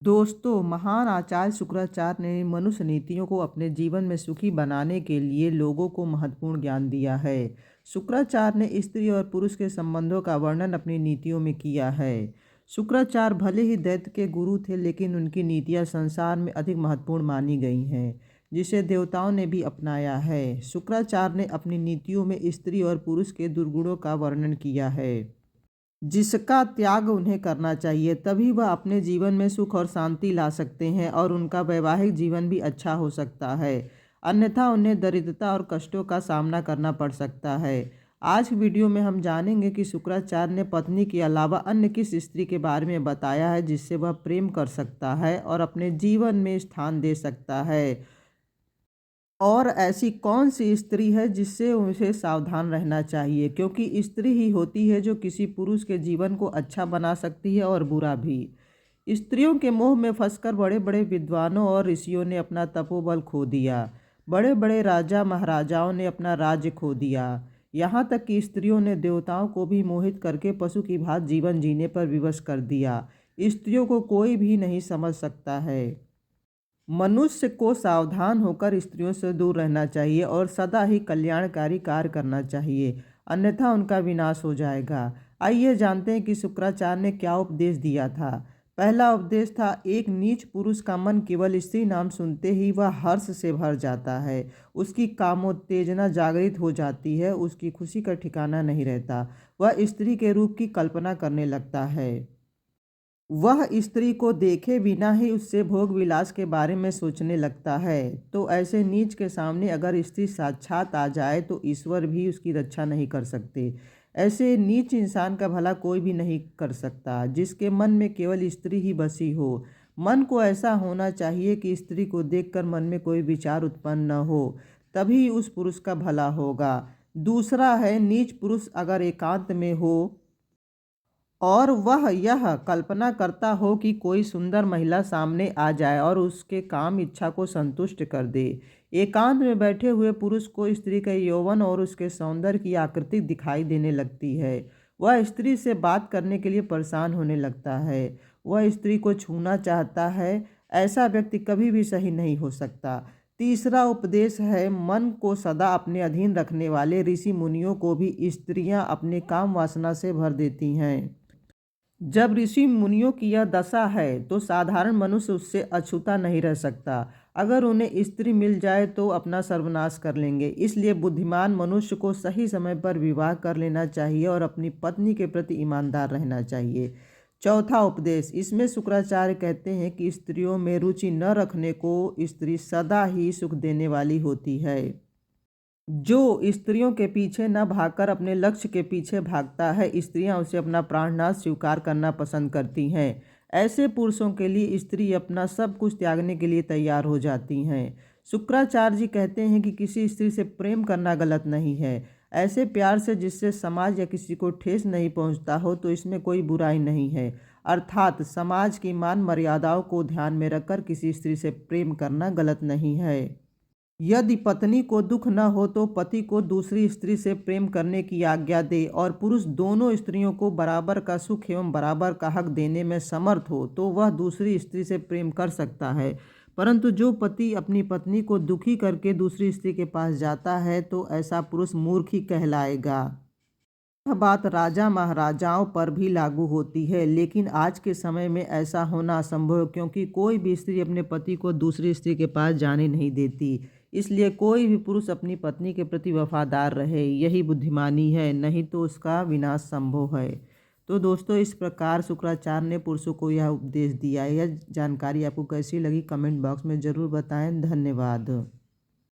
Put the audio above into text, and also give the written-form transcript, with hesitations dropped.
दोस्तों, महान आचार्य शुक्राचार्य ने मनुष्य नीतियों को अपने जीवन में सुखी बनाने के लिए लोगों को महत्वपूर्ण ज्ञान दिया है। शुक्राचार्य ने स्त्री और पुरुष के संबंधों का वर्णन अपनी नीतियों में किया है। शुक्राचार्य भले ही दैत्य के गुरु थे, लेकिन उनकी नीतियां संसार में अधिक महत्वपूर्ण मानी गई हैं, जिसे देवताओं ने भी अपनाया है। शुक्राचार्य ने अपनी नीतियों में स्त्री और पुरुष के दुर्गुणों का वर्णन किया है, जिसका त्याग उन्हें करना चाहिए, तभी वह अपने जीवन में सुख और शांति ला सकते हैं और उनका वैवाहिक जीवन भी अच्छा हो सकता है। अन्यथा उन्हें दरिद्रता और कष्टों का सामना करना पड़ सकता है। आज की वीडियो में हम जानेंगे कि शुक्राचार्य ने पत्नी के अलावा अन्य किस स्त्री के बारे में बताया है जिससे वह प्रेम कर सकता है और अपने जीवन में स्थान दे सकता है, और ऐसी कौन सी स्त्री है जिससे उसे सावधान रहना चाहिए, क्योंकि स्त्री ही होती है जो किसी पुरुष के जीवन को अच्छा बना सकती है और बुरा भी। स्त्रियों के मोह में फंसकर बड़े बड़े विद्वानों और ऋषियों ने अपना तपोबल खो दिया। बड़े बड़े राजा महाराजाओं ने अपना राज्य खो दिया। यहाँ तक कि स्त्रियों ने देवताओं को भी मोहित करके पशु की भांति जीवन जीने पर विवश कर दिया। स्त्रियों को कोई भी नहीं समझ सकता है। मनुष्य को सावधान होकर स्त्रियों से दूर रहना चाहिए और सदा ही कल्याणकारी कार्य करना चाहिए, अन्यथा उनका विनाश हो जाएगा। आइए जानते हैं कि शुक्राचार्य ने क्या उपदेश दिया था। पहला उपदेश था, एक नीच पुरुष का मन केवल स्त्री नाम सुनते ही वह हर्ष से भर जाता है। उसकी कामोत्तेजना जागृत हो जाती है, उसकी खुशी का ठिकाना नहीं रहता। वह स्त्री के रूप की कल्पना करने लगता है। वह स्त्री को देखे बिना ही उससे भोग विलास के बारे में सोचने लगता है। तो ऐसे नीच के सामने अगर स्त्री साक्षात आ जाए तो ईश्वर भी उसकी रक्षा नहीं कर सकते। ऐसे नीच इंसान का भला कोई भी नहीं कर सकता जिसके मन में केवल स्त्री ही बसी हो। मन को ऐसा होना चाहिए कि स्त्री को देखकर मन में कोई विचार उत्पन्न न हो, तभी उस पुरुष का भला होगा। दूसरा है, नीच पुरुष अगर एकांत में हो और वह यह कल्पना करता हो कि कोई सुंदर महिला सामने आ जाए और उसके काम इच्छा को संतुष्ट कर दे। एकांत में बैठे हुए पुरुष को स्त्री का यौवन और उसके सौंदर्य की आकृति दिखाई देने लगती है। वह स्त्री से बात करने के लिए परेशान होने लगता है। वह स्त्री को छूना चाहता है। ऐसा व्यक्ति कभी भी सही नहीं हो सकता। तीसरा उपदेश है, मन को सदा अपने अधीन रखने वाले ऋषि मुनियों को भी स्त्रियां अपने काम वासना से भर देती हैं। जब ऋषि मुनियों की यह दशा है तो साधारण मनुष्य उससे अछूता नहीं रह सकता। अगर उन्हें स्त्री मिल जाए तो अपना सर्वनाश कर लेंगे। इसलिए बुद्धिमान मनुष्य को सही समय पर विवाह कर लेना चाहिए और अपनी पत्नी के प्रति ईमानदार रहना चाहिए। चौथा उपदेश, इसमें शुक्राचार्य कहते हैं कि स्त्रियों में रुचि न रखने को स्त्री सदा ही सुख देने वाली होती है। जो स्त्रियों के पीछे न भागकर अपने लक्ष्य के पीछे भागता है, स्त्रियां उसे अपना प्राणनाथ स्वीकार करना पसंद करती हैं। ऐसे पुरुषों के लिए स्त्री अपना सब कुछ त्यागने के लिए तैयार हो जाती हैं। शुक्राचार्य जी कहते हैं कि किसी स्त्री से प्रेम करना गलत नहीं है। ऐसे प्यार से जिससे समाज या किसी को ठेस नहीं पहुंचता हो तो इसमें कोई बुराई नहीं है। अर्थात समाज की मान मर्यादाओं को ध्यान में रखकर किसी स्त्री से प्रेम करना गलत नहीं है। यदि पत्नी को दुख न हो तो पति को दूसरी स्त्री से प्रेम करने की आज्ञा दे और पुरुष दोनों स्त्रियों को बराबर का सुख एवं बराबर का हक देने में समर्थ हो तो वह दूसरी स्त्री से प्रेम कर सकता है। परंतु जो पति अपनी पत्नी को दुखी करके दूसरी स्त्री के पास जाता है तो ऐसा पुरुष मूर्ख ही कहलाएगा। यह बात राजा महाराजाओं पर भी लागू होती है, लेकिन आज के समय में ऐसा होना असंभव है, क्योंकि कोई भी स्त्री अपने पति को दूसरी स्त्री के पास जाने नहीं देती। इसलिए कोई भी पुरुष अपनी पत्नी के प्रति वफादार रहे, यही बुद्धिमानी है, नहीं तो उसका विनाश संभव है। तो दोस्तों, इस प्रकार शुक्राचार्य ने पुरुषों को यह उपदेश दिया है। यह जानकारी आपको कैसी लगी कमेंट बॉक्स में ज़रूर बताएं। धन्यवाद।